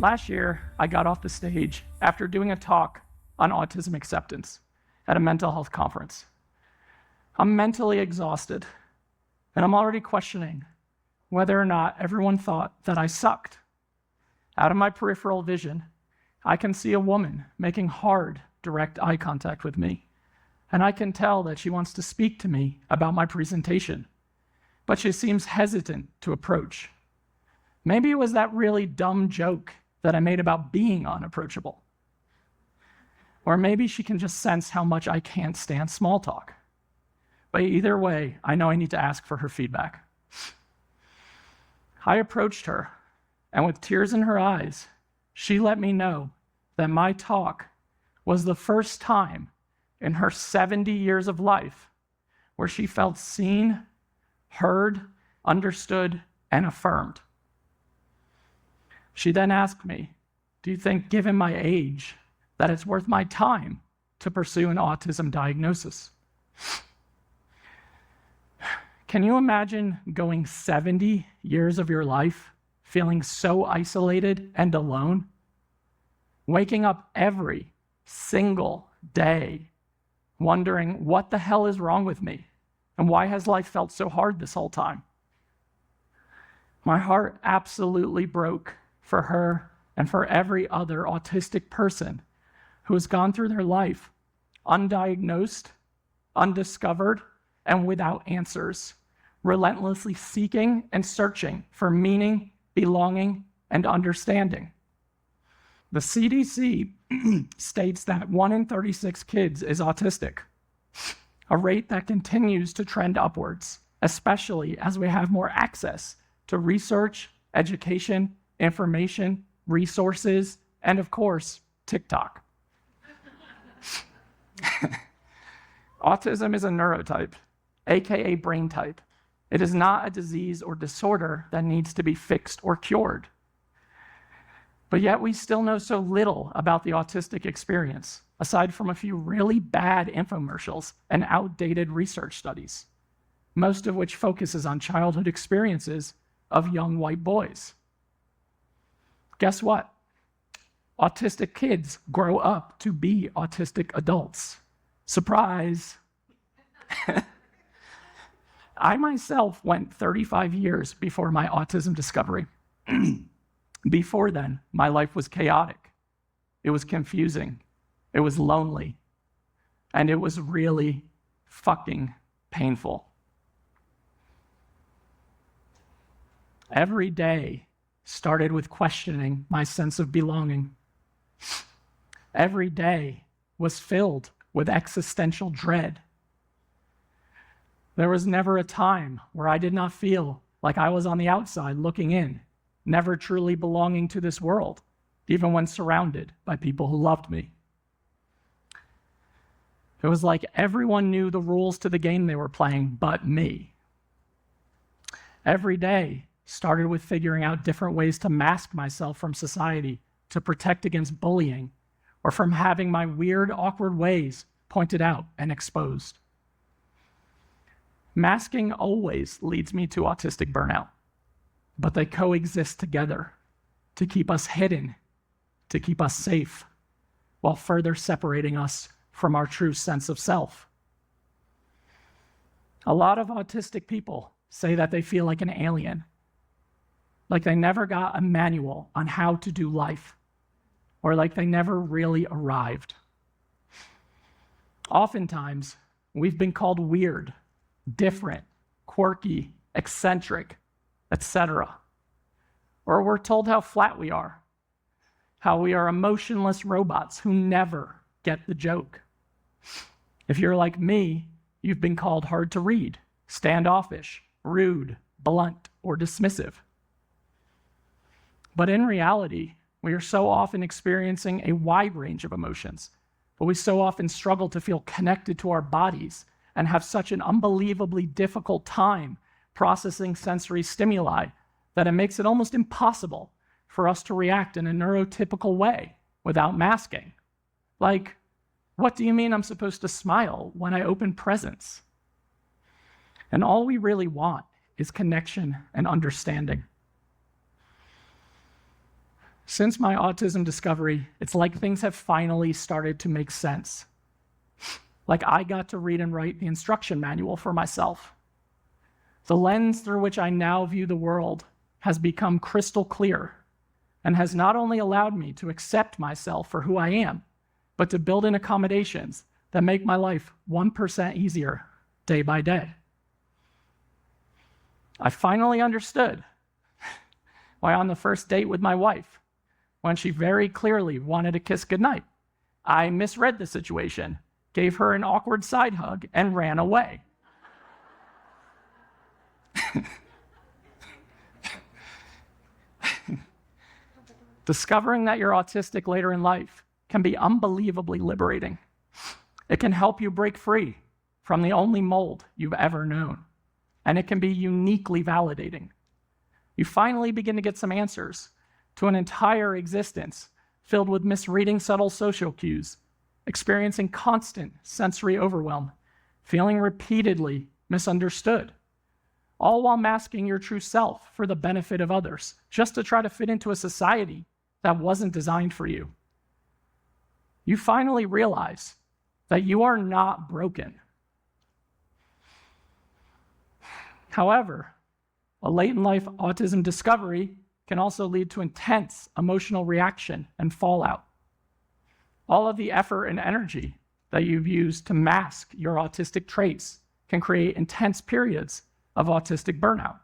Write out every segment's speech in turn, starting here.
Last year, I got off the stage after doing a talk on autism acceptance at a mental health conference. I'm mentally exhausted, and I'm already questioning whether or not everyone thought that I sucked. Out of my peripheral vision, I can see a woman making hard, direct eye contact with me, and I can tell that she wants to speak to me about my presentation, but she seems hesitant to approach. Maybe it was that really dumb joke that I made about being unapproachable. Or maybe she can just sense how much I can't stand small talk. But either way, I know I need to ask for her feedback. I approached her, and with tears in her eyes, she let me know that my talk was the first time in her 70 years of life where she felt seen, heard, understood, and affirmed. She then asked me, "Do you think, given my age, that it's worth my time to pursue an autism diagnosis?" Can you imagine going 70 years of your life feeling so isolated and alone? Waking up every single day wondering what the hell is wrong with me and why has life felt so hard this whole time? My heart absolutely broke for her and for every other autistic person who has gone through their life undiagnosed, undiscovered, and without answers, relentlessly seeking and searching for meaning, belonging, and understanding. The CDC states that 1 in 36 kids is autistic, a rate that continues to trend upwards, especially as we have more access to research, education, information, resources, and of course, TikTok. Autism is a neurotype, aka brain type. It is not a disease or disorder that needs to be fixed or cured. But yet we still know so little about the autistic experience, aside from a few really bad infomercials and outdated research studies, most of which focuses on childhood experiences of young white boys. Guess what? Autistic kids grow up to be autistic adults. Surprise! I myself went 35 years before my autism discovery. Before then, my life was chaotic. It was confusing. It was lonely. And it was really fucking painful. Every day started with questioning my sense of belonging. Every day was filled with existential dread. There was never a time where I did not feel like I was on the outside looking in, never truly belonging to this world, even when surrounded by people who loved me. It was like everyone knew the rules to the game they were playing but me. Every day started with figuring out different ways to mask myself from society, to protect against bullying, or from having my weird, awkward ways pointed out and exposed. Masking always leads me to autistic burnout, but they coexist together to keep us hidden, to keep us safe, while further separating us from our true sense of self. A lot of autistic people say that they feel like an alien, like they never got a manual on how to do life, or like they never really arrived. Oftentimes, we've been called weird, different, quirky, eccentric, etc. Or we're told how flat we are, how we are emotionless robots who never get the joke. If you're like me, you've been called hard to read, standoffish, rude, blunt, or dismissive. But in reality, we are so often experiencing a wide range of emotions, but we so often struggle to feel connected to our bodies and have such an unbelievably difficult time processing sensory stimuli that it makes it almost impossible for us to react in a neurotypical way without masking. Like, what do you mean I'm supposed to smile when I open presents? And all we really want is connection and understanding. Since my autism discovery, it's like things have finally started to make sense. Like I got to read and write the instruction manual for myself. The lens through which I now view the world has become crystal clear and has not only allowed me to accept myself for who I am, but to build in accommodations that make my life 1% easier day by day. I finally understood why on the first date with my wife, when she very clearly wanted a kiss goodnight, I misread the situation, gave her an awkward side hug, and ran away. Discovering that you're autistic later in life can be unbelievably liberating. It can help you break free from the only mold you've ever known, and it can be uniquely validating. You finally begin to get some answers to an entire existence filled with misreading subtle social cues, experiencing constant sensory overwhelm, feeling repeatedly misunderstood, all while masking your true self for the benefit of others, just to try to fit into a society that wasn't designed for you. You finally realize that you are not broken. However, a late-in-life autism discovery can also lead to intense emotional reaction and fallout. All of the effort and energy that you've used to mask your autistic traits can create intense periods of autistic burnout.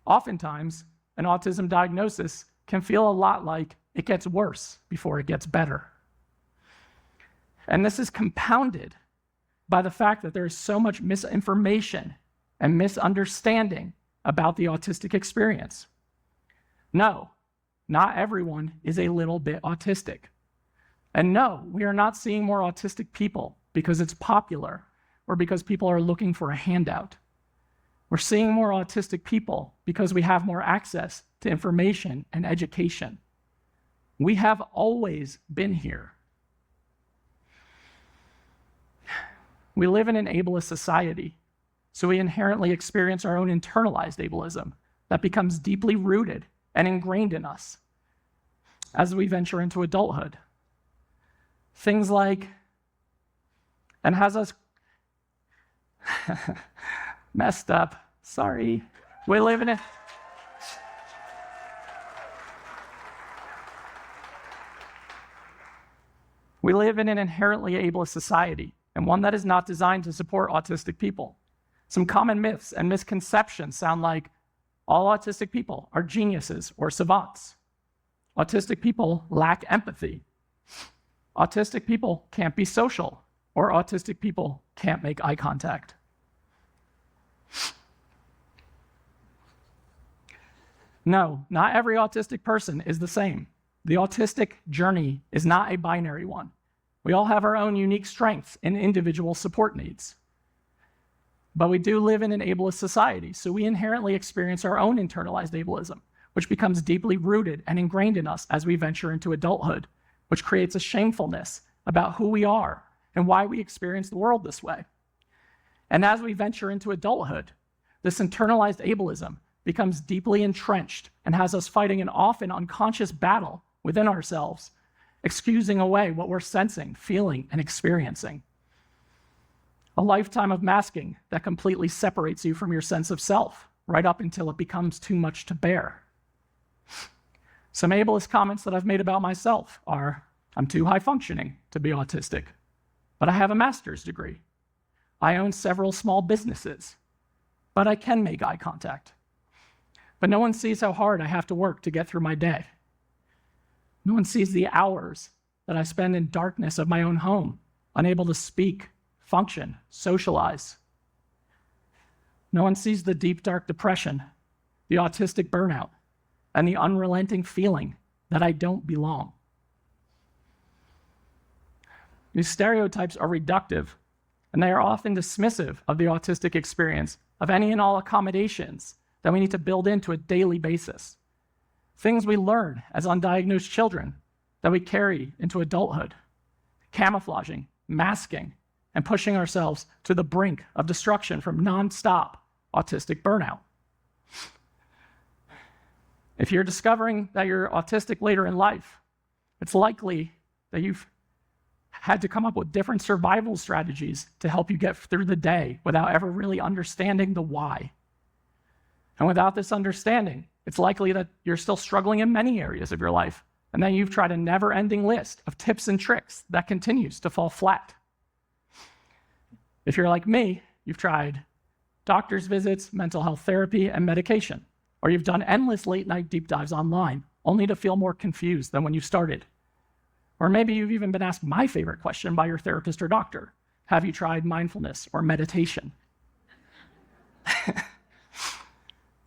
Oftentimes, an autism diagnosis can feel a lot like it gets worse before it gets better. And this is compounded by the fact that there is so much misinformation and misunderstanding about the autistic experience. No, not everyone is a little bit autistic. And no, we are not seeing more autistic people because it's popular or because people are looking for a handout. We're seeing more autistic people because we have more access to information and education. We have always been here. We live in an ableist society, so we inherently experience our own internalized ableism that becomes deeply rooted and ingrained in us as we venture into adulthood. Things like, and has us messed up, sorry, we live in an inherently ableist society, and one that is not designed to support autistic people. Some common myths and misconceptions sound like all autistic people are geniuses or savants. Autistic people lack empathy. Autistic people can't be social, or autistic people can't make eye contact. No, not every autistic person is the same. The autistic journey is not a binary one. We all have our own unique strengths and individual support needs. But we do live in an ableist society, so we inherently experience our own internalized ableism, which becomes deeply rooted and ingrained in us as we venture into adulthood, which creates a shamefulness about who we are and why we experience the world this way. And as we venture into adulthood, this internalized ableism becomes deeply entrenched and has us fighting an often unconscious battle within ourselves, excusing away what we're sensing, feeling, and experiencing. A lifetime of masking that completely separates you from your sense of self, right up until it becomes too much to bear. Some ableist comments that I've made about myself are, I'm too high functioning to be autistic, but I have a master's degree. I own several small businesses, but I can make eye contact. But no one sees how hard I have to work to get through my day. No one sees the hours that I spend in darkness of my own home, unable to speak, function, socialize. No one sees the deep, dark depression, the autistic burnout, and the unrelenting feeling that I don't belong. These stereotypes are reductive, and they are often dismissive of the autistic experience, of any and all accommodations that we need to build into a daily basis. Things we learn as undiagnosed children that we carry into adulthood, camouflaging, masking, and pushing ourselves to the brink of destruction from nonstop autistic burnout. If you're discovering that you're autistic later in life, it's likely that you've had to come up with different survival strategies to help you get through the day without ever really understanding the why. And without this understanding, it's likely that you're still struggling in many areas of your life, and then you've tried a never-ending list of tips and tricks that continues to fall flat. If you're like me, you've tried doctor's visits, mental health therapy, and medication, or you've done endless late-night deep dives online, only to feel more confused than when you started. Or maybe you've even been asked my favorite question by your therapist or doctor: have you tried mindfulness or meditation?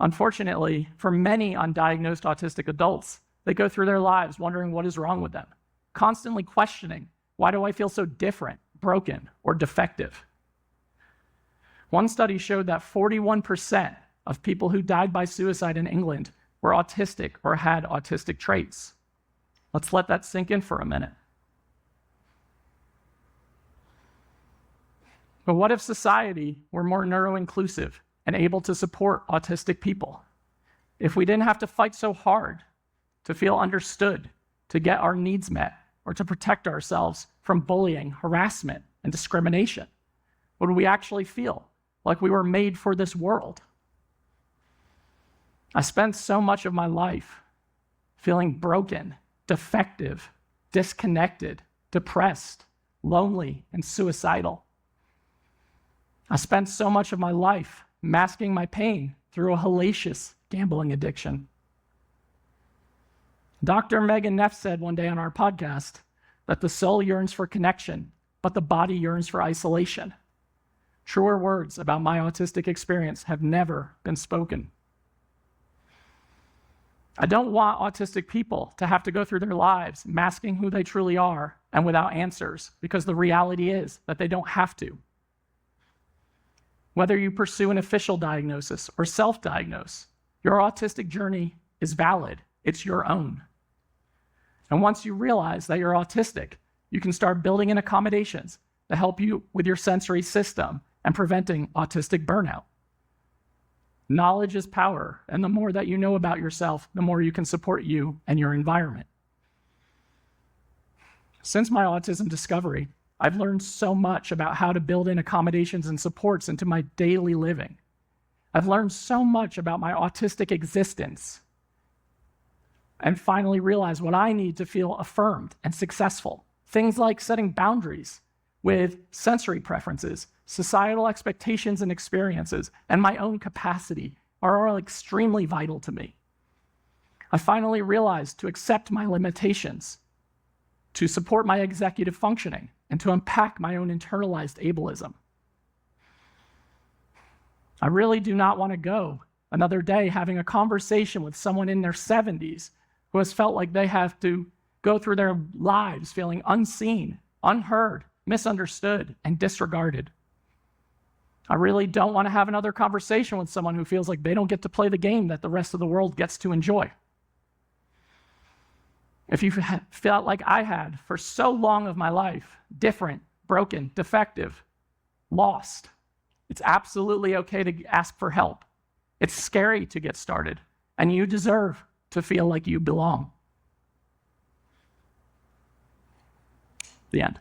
Unfortunately, for many undiagnosed autistic adults, they go through their lives wondering what is wrong with them, constantly questioning, why do I feel so different, broken, or defective? One study showed that 41% of people who died by suicide in England were autistic or had autistic traits. Let's let that sink in for a minute. But what if society were more neuro-inclusive and able to support autistic people? If we didn't have to fight so hard to feel understood, to get our needs met, or to protect ourselves from bullying, harassment, and discrimination, would we actually feel like we were made for this world? I spent so much of my life feeling broken, defective, disconnected, depressed, lonely, and suicidal. I spent so much of my life masking my pain through a hellacious gambling addiction. Dr. Megan Neff said one day on our podcast that the soul yearns for connection, but the body yearns for isolation. Truer words about my autistic experience have never been spoken. I don't want autistic people to have to go through their lives masking who they truly are and without answers, because the reality is that they don't have to. Whether you pursue an official diagnosis or self-diagnose, your autistic journey is valid. It's your own. And once you realize that you're autistic, you can start building in accommodations to help you with your sensory system and preventing autistic burnout. Knowledge is power, and the more that you know about yourself, the more you can support you and your environment. Since my autism discovery, I've learned so much about how to build in accommodations and supports into my daily living. I've learned so much about my autistic existence, and finally realized what I need to feel affirmed and successful. Things like setting boundaries with sensory preferences, societal expectations and experiences, and my own capacity are all extremely vital to me. I finally realized to accept my limitations, to support my executive functioning, and to unpack my own internalized ableism. I really do not want to go another day having a conversation with someone in their 70s who has felt like they have to go through their lives feeling unseen, unheard, misunderstood, and disregarded. I really don't want to have another conversation with someone who feels like they don't get to play the game that the rest of the world gets to enjoy. If you felt like I had for so long of my life, different, broken, defective, lost, it's absolutely okay to ask for help. It's scary to get started, and you deserve to feel like you belong. The end.